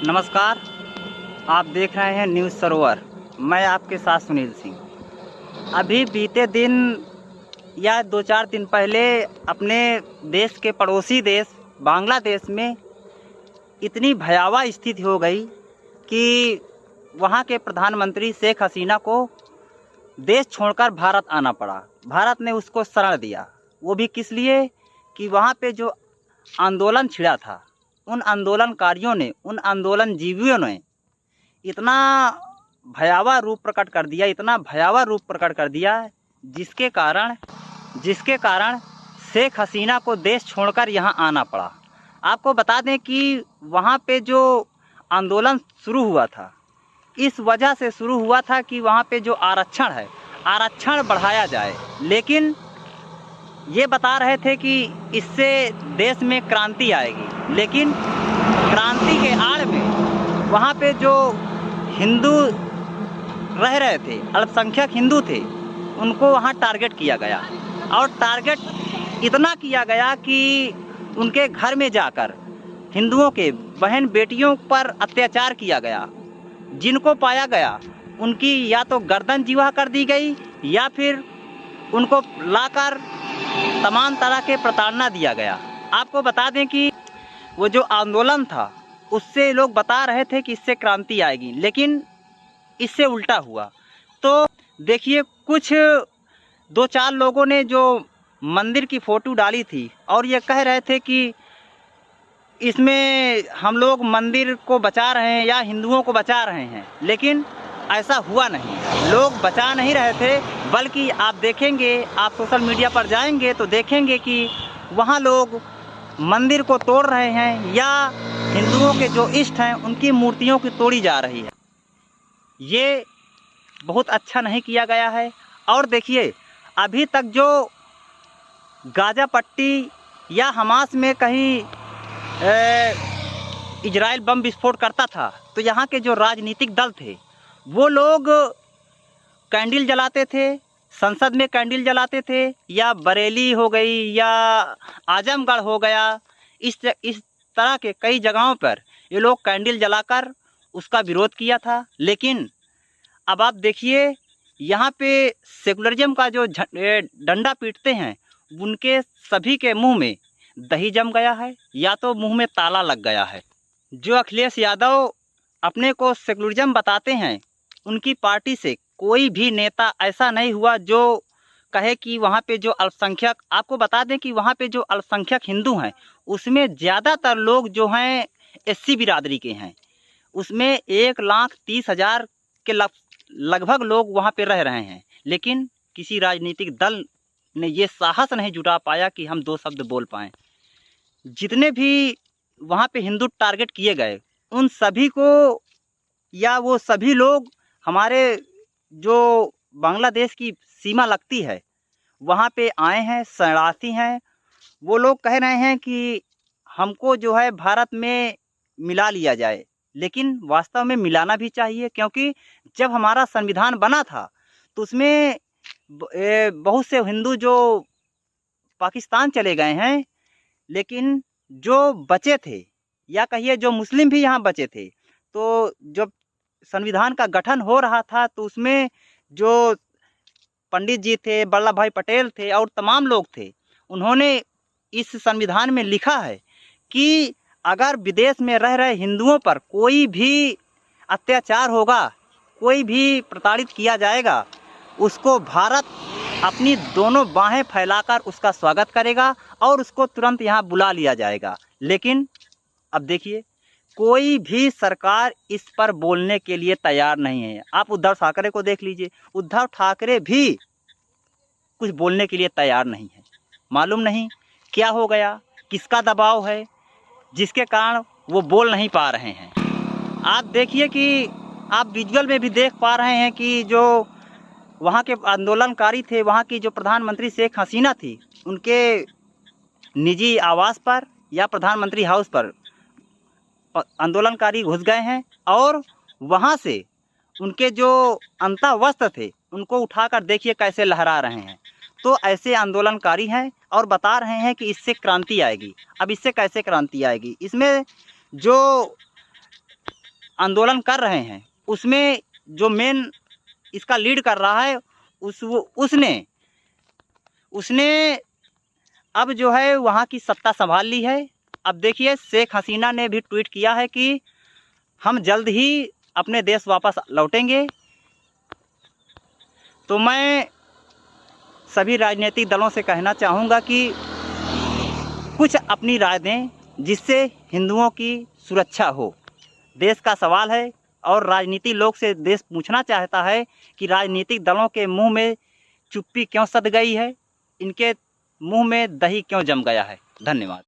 नमस्कार, आप देख रहे हैं न्यूज़ सरोवर। मैं आपके साथ सुनील सिंह। अभी बीते दिन या 2-4 दिन पहले अपने देश के पड़ोसी देश बांग्लादेश में इतनी भयावह स्थिति हो गई कि वहाँ के प्रधानमंत्री शेख हसीना को देश छोड़कर भारत आना पड़ा। भारत ने उसको शरण दिया, वो भी किस लिए कि वहाँ पे जो आंदोलन छिड़ा था, उन आंदोलनकारियों ने, उन आंदोलन जीवियों ने इतना भयावह रूप प्रकट कर दिया, इतना भयावह रूप प्रकट कर दिया, जिसके कारण शेख हसीना को देश छोड़कर यहाँ आना पड़ा। आपको बता दें कि वहाँ पे जो आंदोलन शुरू हुआ था, इस वजह से शुरू हुआ था कि वहाँ पे जो आरक्षण है, आरक्षण बढ़ाया जाए। लेकिन ये बता रहे थे कि इससे देश में क्रांति आएगी, लेकिन क्रांति के आड़ में वहाँ पे जो हिंदू रह रहे थे, अल्पसंख्यक हिंदू थे, उनको वहाँ टारगेट किया गया। और टारगेट इतना किया गया कि उनके घर में जाकर हिंदुओं के बहन बेटियों पर अत्याचार किया गया। जिनको पाया गया उनकी या तो गर्दन जीवा कर दी गई या फिर उनको लाकर तमाम तरह के प्रताड़ना दिया गया। आपको बता दें कि वो जो आंदोलन था उससे लोग बता रहे थे कि इससे क्रांति आएगी, लेकिन इससे उल्टा हुआ। तो देखिए, कुछ 2-4 लोगों ने जो मंदिर की फ़ोटो डाली थी और ये कह रहे थे कि इसमें हम लोग मंदिर को बचा रहे हैं या हिंदुओं को बचा रहे हैं, लेकिन ऐसा हुआ नहीं। लोग बचा नहीं रहे थे, बल्कि आप देखेंगे, आप सोशल मीडिया पर जाएंगे तो देखेंगे कि वहाँ लोग मंदिर को तोड़ रहे हैं या हिंदुओं के जो इष्ट हैं उनकी मूर्तियों की तोड़ी जा रही है। ये बहुत अच्छा नहीं किया गया है। और देखिए, अभी तक जो गाज़ा पट्टी या हमास में कहीं इजराइल बम विस्फोट करता था, तो यहाँ के जो राजनीतिक दल थे वो लोग कैंडल जलाते थे, संसद में कैंडल जलाते थे, या बरेली हो गई या आजमगढ़ हो गया, इस तरह के कई जगहों पर ये लोग कैंडल जलाकर उसका विरोध किया था। लेकिन अब आप देखिए, यहाँ पे सेकुलरिज्म का जो डंडा पीटते हैं, उनके सभी के मुंह में दही जम गया है या तो मुंह में ताला लग गया है। जो अखिलेश यादव अपने को सेकुलरिज्म बताते हैं, उनकी पार्टी से कोई भी नेता ऐसा नहीं हुआ जो कहे कि वहाँ पे जो अल्पसंख्यक, आपको बता दें कि वहाँ पे जो अल्पसंख्यक हिंदू हैं उसमें ज़्यादातर लोग जो हैं एससी बिरादरी के हैं। उसमें 1,30,000 के लगभग लोग वहाँ पे रह रहे हैं, लेकिन किसी राजनीतिक दल ने ये साहस नहीं जुटा पाया कि हम 2 शब्द बोल पाएँ। जितने भी वहाँ पे हिंदू टारगेट किए गए, उन सभी को या वो सभी लोग हमारे जो बांग्लादेश की सीमा लगती है वहाँ पे आए हैं, शरणार्थी हैं। वो लोग कह रहे हैं कि हमको जो है भारत में मिला लिया जाए, लेकिन वास्तव में मिलाना भी चाहिए, क्योंकि जब हमारा संविधान बना था तो उसमें बहुत से हिंदू जो पाकिस्तान चले गए हैं, लेकिन जो बचे थे या कहिए जो मुस्लिम भी यहाँ बचे थे, तो जब संविधान का गठन हो रहा था तो उसमें जो पंडित जी थे, वल्लभ भाई पटेल थे और तमाम लोग थे, उन्होंने इस संविधान में लिखा है कि अगर विदेश में रह रहे हिंदुओं पर कोई भी अत्याचार होगा, कोई भी प्रताड़ित किया जाएगा, उसको भारत अपनी दोनों बाहें फैलाकर उसका स्वागत करेगा और उसको तुरंत यहाँ बुला लिया जाएगा। लेकिन अब देखिए, कोई भी सरकार इस पर बोलने के लिए तैयार नहीं है। आप उद्धव ठाकरे को देख लीजिए, उद्धव ठाकरे भी कुछ बोलने के लिए तैयार नहीं है। मालूम नहीं क्या हो गया, किसका दबाव है जिसके कारण वो बोल नहीं पा रहे हैं। आप देखिए कि आप विजुअल में भी देख पा रहे हैं कि जो वहाँ के आंदोलनकारी थे, वहाँ की जो प्रधानमंत्री शेख हसीना थी, उनके निजी आवास पर या प्रधानमंत्री हाउस पर आंदोलनकारी घुस गए हैं और वहाँ से उनके जो अंतः वस्त्र थे उनको उठाकर देखिए कैसे लहरा रहे हैं। तो ऐसे आंदोलनकारी हैं और बता रहे हैं कि इससे क्रांति आएगी। अब इससे कैसे क्रांति आएगी? इसमें जो आंदोलन कर रहे हैं उसमें जो मेन इसका लीड कर रहा है उसने अब जो है वहाँ की सत्ता संभाल ली है। अब देखिए शेख हसीना ने भी ट्वीट किया है कि हम जल्द ही अपने देश वापस लौटेंगे। तो मैं सभी राजनीतिक दलों से कहना चाहूँगा कि कुछ अपनी राय दें जिससे हिंदुओं की सुरक्षा हो। देश का सवाल है और राजनीति लोग से देश पूछना चाहता है कि राजनीतिक दलों के मुंह में चुप्पी क्यों सध गई है, इनके मुंह में दही क्यों जम गया है। धन्यवाद।